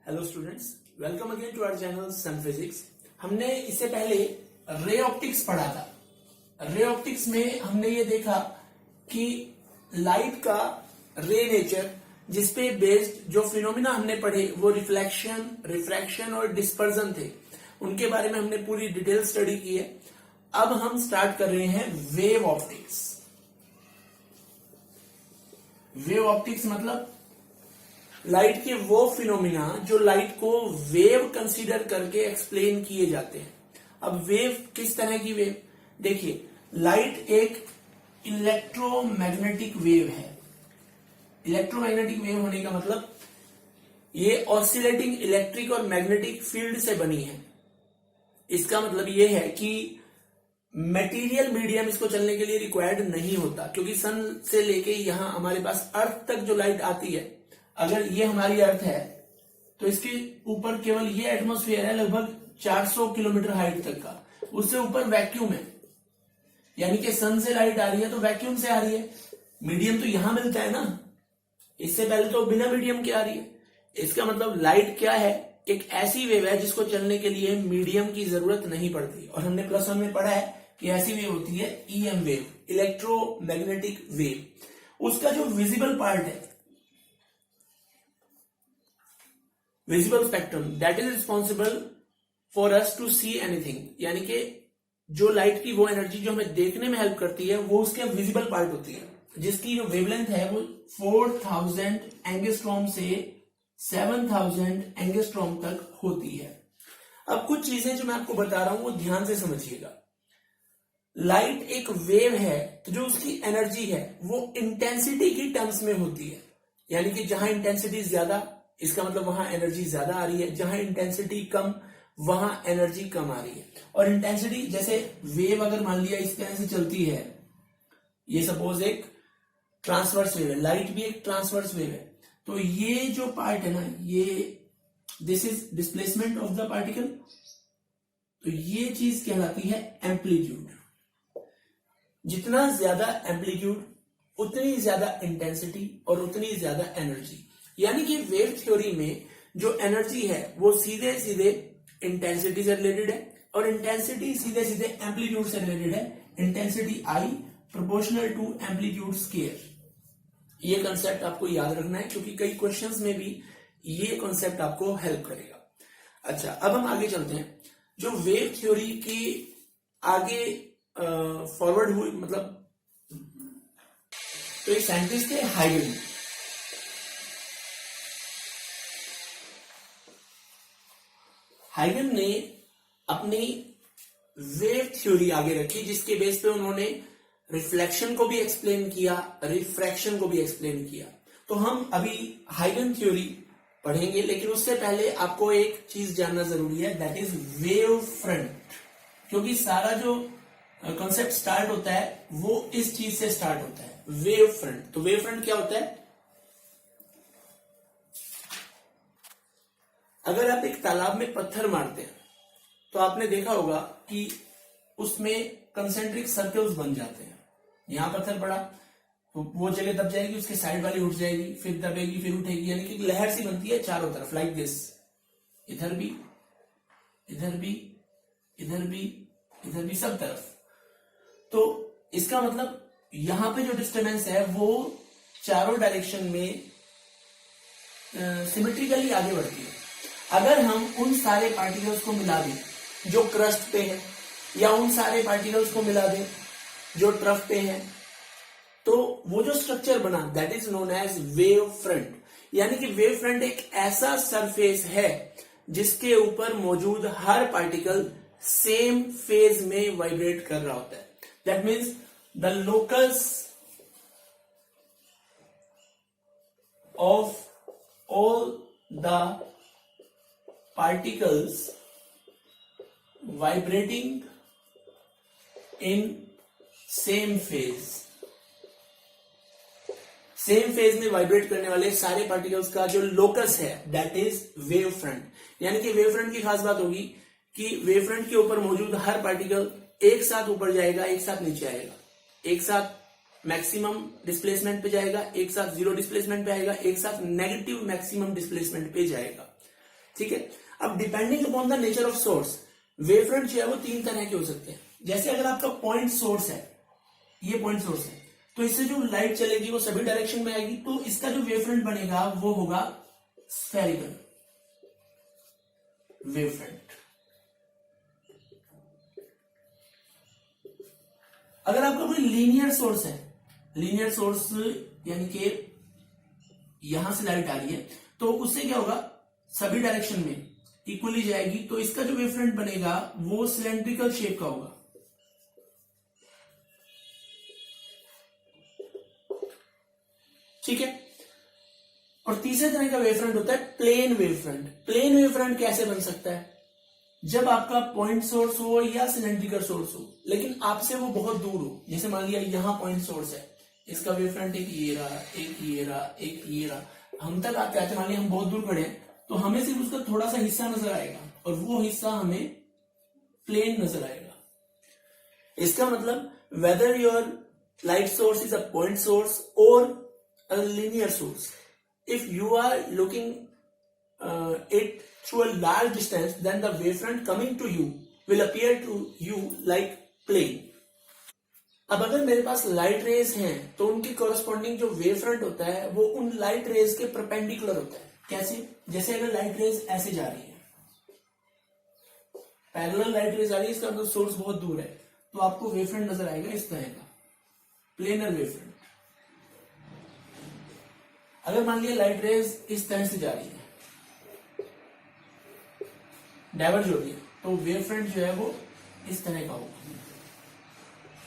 Hello students, welcome again to our channel Sun Physics. हमने इससे पहले रे ऑप्टिक्स पढ़ा था। रे ऑप्टिक्स में हमने ये देखा कि लाइट का रे नेचर, जिसपे बेस्ड जो फिनोमिना हमने पढ़े वो रिफ्लेक्शन, रिफ्रैक्शन और डिस्पर्जन थे। उनके बारे में हमने पूरी डिटेल स्टडी की है। अब हम स्टार्ट कर रहे हैं वेव ऑप्टिक्स। वेव ऑप्टिक्स मतलब लाइट के वो फिनोमिना जो लाइट को वेव कंसीडर करके एक्सप्लेन किए जाते हैं। अब वेव किस तरह की वेव? देखिए, लाइट एक इलेक्ट्रोमैग्नेटिक वेव है। इलेक्ट्रोमैग्नेटिक वेव होने का मतलब ये ऑसिलेटिंग इलेक्ट्रिक और मैग्नेटिक फील्ड से बनी है। इसका मतलब ये है कि मटेरियल मीडियम इसको चलने के लिए रिक्वायर्ड नहीं होता, क्योंकि सन से लेके यहां हमारे पास अर्थ तक जो लाइट आती है, अगर ये हमारी अर्थ है तो इसके ऊपर केवल ये एटमॉस्फेयर है लगभग 400 किलोमीटर हाइट तक का। उससे ऊपर वैक्यूम है, यानी कि सन से लाइट आ रही है तो वैक्यूम से आ रही है। मीडियम तो यहां मिलता है ना, इससे पहले तो बिना मीडियम के आ रही है। इसका मतलब लाइट क्या है? एक ऐसी वेव है जिसको चलने के लिए मीडियम की जरूरत नहीं पड़ती। और हमने प्लस वन में पढ़ा है कि ऐसी वेव होती है ईएम वेव, इलेक्ट्रोमैग्नेटिक वेव। उसका जो विजिबल पार्ट है, visible spectrum, that is responsible for us to see anything, यानी कि जो लाइट की वो एनर्जी जो हमें देखने में हेल्प करती है वो उसके विजिबल पार्ट होती है, जिसकी जो वेवलेंथ है वो 4000 एंगस्ट्रॉम से 7000 एंगस्ट्रॉम तक होती है। अब कुछ चीजें जो मैं आपको बता रहा हूं वो ध्यान से समझिएगा। लाइट एक वेव है तो जो उसकी एनर्जी है वो इंटेंसिटी की टर्म्स में होती है, यानी कि जहां इंटेंसिटी ज्यादा, इसका मतलब वहां एनर्जी ज्यादा आ रही है, जहां इंटेंसिटी कम वहां एनर्जी कम आ रही है। और इंटेंसिटी, जैसे वेव अगर मान लिया इस तरह से चलती है, ये सपोज एक ट्रांसवर्स वेव है, लाइट भी एक ट्रांसवर्स वेव है, तो ये जो पार्ट है ना, ये this is displacement of the particle, तो ये चीज कहलाती है एम्पलीट्यूड। जितना ज्यादा एम्पलीट्यूड उतनी ज्यादा इंटेंसिटी और उतनी ज्यादा एनर्जी। यानी कि वेव थ्योरी में जो एनर्जी है वो सीधे सीधे इंटेंसिटी से रिलेटेड है और इंटेंसिटी सीधे सीधे एम्पलीट्यूड से रिलेटेड है। Intensity I proportional to amplitude square. ये कंसेप्ट आपको याद रखना है, क्योंकि कई क्वेश्चंस में भी ये कंसेप्ट आपको हेल्प करेगा। अच्छा, अब हम आगे चलते हैं। जो वेव थ्योरी की आगे फॉरवर्ड हुई, मतलब तो एक साइंटिस्ट थे हाइगन। हाइगन ने अपनी वेव थ्योरी आगे रखी, जिसके बेस पे उन्होंने रिफ्लेक्शन को भी एक्सप्लेन किया, रिफ्रैक्शन को भी एक्सप्लेन किया। तो हम अभी हाइगन थ्योरी पढ़ेंगे, लेकिन उससे पहले आपको एक चीज जानना जरूरी है, दैट इज वेव फ्रंट। क्योंकि सारा जो कॉन्सेप्ट स्टार्ट होता है वो इस चीज से स्टार्ट होता है, वेव फ्रंट। तो वेव फ्रंट क्या होता है? अगर आप एक तालाब में पत्थर मारते हैं तो आपने देखा होगा कि उसमें कंसेंट्रिक सर्कल्स बन जाते हैं। यहां पत्थर पड़ा तो वो जगह दब जाएगी, उसके साइड वाली उठ जाएगी, फिर दबेगी, फिर उठेगी, यानी कि लहर सी बनती है चारों तरफ, लाइक दिस। इधर भी, इधर भी, इधर भी, इधर भी, सब तरफ। तो इसका मतलब यहां पे जो डिस्टर्बेंस है वो चारों डायरेक्शन में सिमेट्रिकली आगे बढ़ती है। अगर हम उन सारे पार्टिकल्स को मिला दें जो क्रस्ट पे है, या उन सारे पार्टिकल्स को मिला दें जो ट्रफ पे है, तो वो जो स्ट्रक्चर बना that is known as wave front. यानी कि वेव फ्रंट एक ऐसा सरफेस है जिसके ऊपर मौजूद हर पार्टिकल सेम फेज में वाइब्रेट कर रहा होता है। That means the locus of all the particles vibrating in same phase, same phase में वाइब्रेट करने वाले सारे पार्टिकल्स का जो लोकस है दैट इज वेव फ्रंट। यानी कि वेव फ्रंट की खास बात होगी कि वेव फ्रंट के ऊपर मौजूद हर पार्टिकल एक साथ ऊपर जाएगा, एक साथ नीचे आएगा, एक साथ मैक्सिमम डिस्प्लेसमेंट पे जाएगा, एक साथ जीरो डिस्प्लेसमेंट पे आएगा, एक साथ नेगेटिव मैक्सिमम डिस्प्लेसमेंट पे जाएगा। ठीक है। अब depending upon the nature of source, wave front जो है वो 3 तरह के हो सकते हैं। जैसे अगर आपका पॉइंट सोर्स है, ये पॉइंट सोर्स है, तो इससे जो लाइट चलेगी वो सभी डायरेक्शन में आएगी, तो इसका जो वेव फ्रंट बनेगा वो होगा स्फेरिकल वेव फ्रंट। अगर आपका कोई लीनियर सोर्स है, लीनियर सोर्स यानी कि यहां से लाइट आ रही है, तो उससे क्या होगा, सभी डायरेक्शन में इक्वली जाएगी, तो इसका जो वेव फ्रंट बनेगा वो सिलेंड्रिकल शेप का होगा। ठीक है। और तीसरे तरह का वेव फ्रंट होता है plane wave front. Plane wave front कैसे बन सकता है, जब आपका पॉइंट सोर्स हो या सिलेंड्रिकल सोर्स हो, लेकिन आपसे वो बहुत दूर हो। जैसे मान लिया यहां पॉइंट सोर्स है, इसका वेव फ्रंट एक ये रहा, एक ये रहा, एक ये रहा, हम तक आते आते मान लिया हम बहुत दूर खड़े हैं, तो हमें सिर्फ उसका थोड़ा सा हिस्सा नजर आएगा और वो हिस्सा हमें प्लेन नजर आएगा। इसका मतलब whether your light source is a point source और a linear source, if you are looking it through a large distance, then the wavefront coming to you will appear to you like plane. अब अगर मेरे पास light rays हैं तो उनके corresponding जो wave front होता है वो उन लाइट रेज के परपेंडिकुलर होता है। कैसे, जैसे अगर लाइट रेज ऐसे जा रही है, पैरेलल लाइट रेज आ रही है, इसका मतलब सोर्स बहुत दूर है, तो आपको वेव फ्रंट नजर आएगा इस तरह का, प्लेनर वेव फ्रंट। अगर मान लिया लाइट रेज इस तरह से जा रही है, डाइवर्ज हो रही है, तो वेव फ्रंट जो है वो इस तरह का होगा,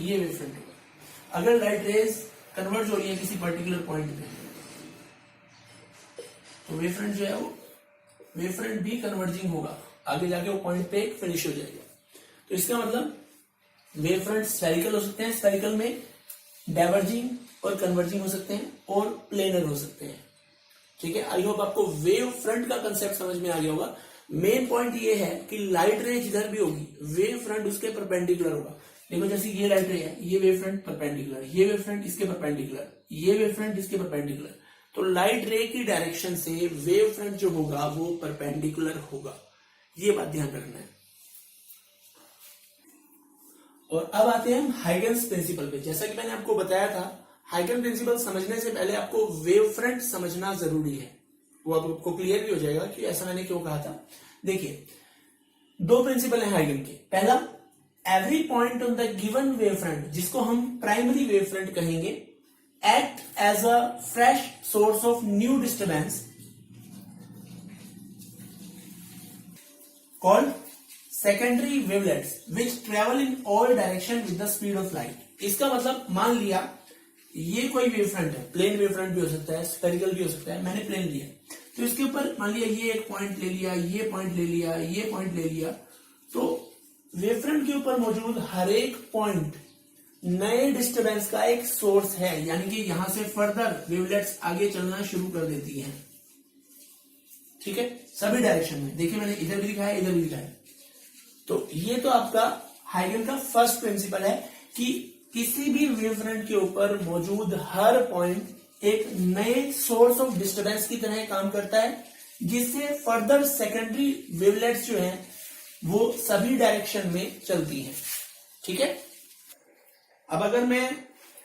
ये वेव फ्रंट होगा। अगर लाइट रेज कन्वर्ज हो रही है किसी पर्टिकुलर पॉइंट पे, तो वेव फ्रंट जो है वो वेव फ्रंट भी कन्वर्जिंग होगा, आगे जाके वो पॉइंट पे फिनिश हो जाएगा। तो इसका मतलब वेव फ्रंट स्फेरिकल हो सकते हैं, स्फेरिकल में डाइवर्जिंग और कन्वर्जिंग हो सकते हैं और प्लेनर हो सकते हैं। ठीक है, आई होप आपको वेव फ्रंट का कंसेप्ट समझ में आ गया होगा। मेन पॉइंट ये है कि लाइट रे जिधर भी होगी वेव फ्रंट उसके परपेंडिकुलर होगा। देखो जैसे ये लाइट रे है, ये वेव फ्रंट परपेंडिकुलर, ये वेव फ्रंट इसके परपेंडिकुलर, ये वेव फ्रंट इसके परपेंडिकुलर, तो लाइट रे की डायरेक्शन से वेव फ्रंट जो होगा वो परपेंडिकुलर होगा, ये बात ध्यान रखना है। और अब आते हैं हम हाइगन्स प्रिंसिपल पे। जैसा कि मैंने आपको बताया था, हाइगन प्रिंसिपल समझने से पहले आपको वेव फ्रंट समझना जरूरी है, वो आपको क्लियर भी हो जाएगा कि ऐसा मैंने क्यों कहा था। देखिए, 2 प्रिंसिपल है हाइगन के। पहला, every point on the given wave front, जिसको हम प्राइमरी वेव फ्रंट कहेंगे, act as a fresh source of new disturbance called secondary wavelets which travel in all direction with the speed of light. इसका मतलब मान लिया ये कोई wave front है, प्लेन वेव फ्रंट भी हो सकता है, स्फेरिकल भी हो सकता है, मैंने प्लेन लिया, तो इसके ऊपर मान लिया ये एक पॉइंट ले लिया, ये पॉइंट ले लिया, ये पॉइंट ले लिया, तो वेव फ्रंट के ऊपर मौजूद हर एक पॉइंट नए डिस्टर्बेंस का एक सोर्स है, यानी कि यहां से फर्दर वेवलेट्स आगे चलना शुरू कर देती हैं। ठीक है, सभी डायरेक्शन में। देखिए मैंने इधर भी दिखाया, इधर भी दिखाया। तो ये तो आपका हाइगन का फर्स्ट प्रिंसिपल है कि किसी भी वेव फ्रंट के ऊपर मौजूद हर पॉइंट एक नए सोर्स ऑफ डिस्टर्बेंस की तरह काम करता है, जिससे फर्दर सेकेंडरी वेवलेट्स जो हैं वो सभी डायरेक्शन में चलती हैं। ठीक है, अब अगर मैं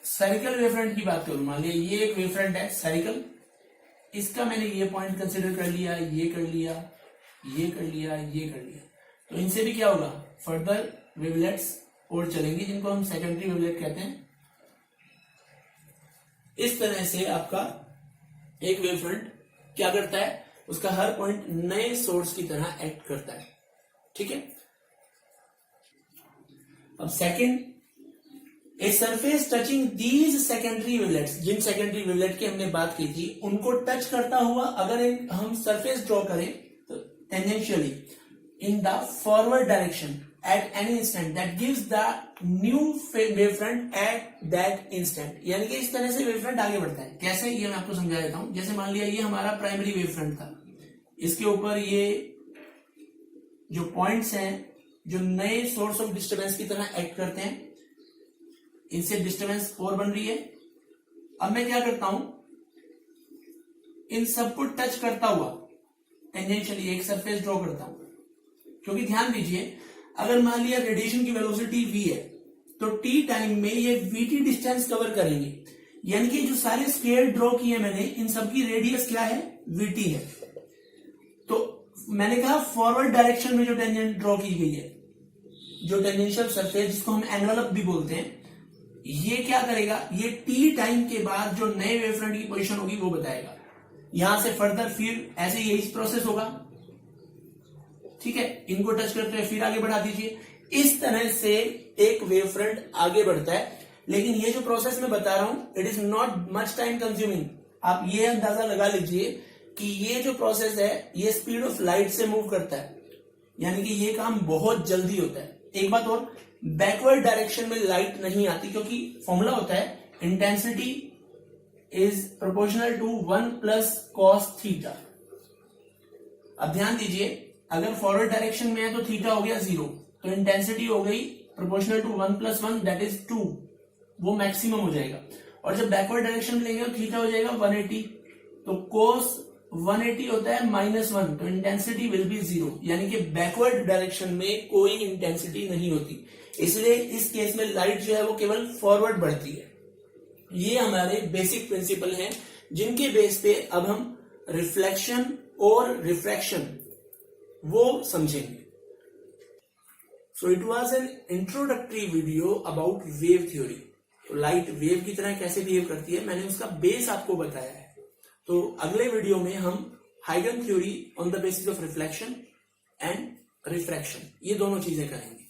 स्फेरिकल वेव फ्रंट की बात करूं, मान लिया ये एक वेव फ्रंट है स्फेरिकल, इसका मैंने ये पॉइंट कंसिडर कर लिया, ये कर लिया, ये कर लिया, ये कर लिया, तो इनसे भी क्या होगा, फर्दर वेवलेट्स और चलेंगी, जिनको हम सेकेंडरी वेवलेट कहते हैं। इस तरह से आपका एक वेव फ्रंट क्या करता है, उसका हर पॉइंट नए सोर्स की तरह एक्ट करता है। ठीक है, अब second, a surface touching these secondary wavelets, जिन सेकेंडरी वेवलेट की हमने बात की थी उनको टच करता हुआ अगर हम सरफेस ड्रॉ करें तो tangentially in the forward direction at any instant that gives the new wavefront at that instant, यानी कि इस तरह से वेवफ्रंट आगे बढ़ता है। कैसे, ये मैं आपको समझा देता हूं। जैसे मान लिया ये हमारा प्राइमरी वेवफ्रंट था, इसके ऊपर ये जो पॉइंट्स हैं जो नए सोर्स ऑफ डिस्टर्बेंस की तरह एक्ट करते हैं, इनसे डिस्टर्बेंस और बन रही है। अब मैं क्या करता हूं, इन सबको टच करता हुआ टेंजेंशियली एक सरफेस ड्रॉ करता हूं, क्योंकि ध्यान दीजिए अगर मान लिया रेडिएशन की वेलोसिटी v है तो t टाइम में ये vt डिस्टेंस कवर करेंगे, यानी कि जो सारे स्फीयर ड्रॉ किए मैंने इन सबकी रेडियस क्या है, vt है। तो मैंने कहा फॉरवर्ड डायरेक्शन में जो टेंजेंट ड्रॉ की गई है, जो टेंजेंशियल सरफेस जिसको हम एनवेलप भी बोलते हैं, ये क्या करेगा, ये टी टाइम के बाद जो नए वेवफ्रंट की पोजीशन होगी वो बताएगा। यहां से फर्दर फिर ऐसे यही प्रोसेस होगा, ठीक है, इनको टच करते हैं फिर आगे बढ़ा दीजिए। इस तरह से एक वेवफ्रंट आगे बढ़ता है। लेकिन ये जो प्रोसेस मैं बता रहा हूं it is not much time consuming. आप ये अंदाजा लगा लीजिए कि ये जो प्रोसेस है ये स्पीड ऑफ लाइट से मूव करता है, यानी कि ये काम बहुत जल्दी होता है। एक बात और, बैकवर्ड डायरेक्शन में लाइट नहीं आती, क्योंकि फॉर्मूला होता है intensity is proportional to 1 plus cos theta. अब ध्यान दीजिए अगर फॉरवर्ड डायरेक्शन में है तो थीटा हो गया 0, तो इंटेंसिटी हो गई proportional to 1 plus 1 that is 2, वो मैक्सिमम हो जाएगा। और जब बैकवर्ड डायरेक्शन में लेंगे तो थीटा हो जाएगा 180, तो कोस 180 होता है -1, तो इंटेंसिटी विल बी 0, यानी कि बैकवर्ड डायरेक्शन में कोई इंटेंसिटी नहीं होती। इसलिए इस केस में लाइट जो है वो केवल फॉरवर्ड बढ़ती है। ये हमारे बेसिक प्रिंसिपल हैं जिनके बेस पे अब हम रिफ्लेक्शन और रिफ्रैक्शन वो समझेंगे। So it was an introductory video about wave theory. तो लाइट वेव की तरह कैसे बिहेव करती है मैंने उसका बेस आपको बताया है। तो अगले वीडियो में हम हाइगन theory on the basis of reflection and refraction, ये दोनों चीजें करेंगे।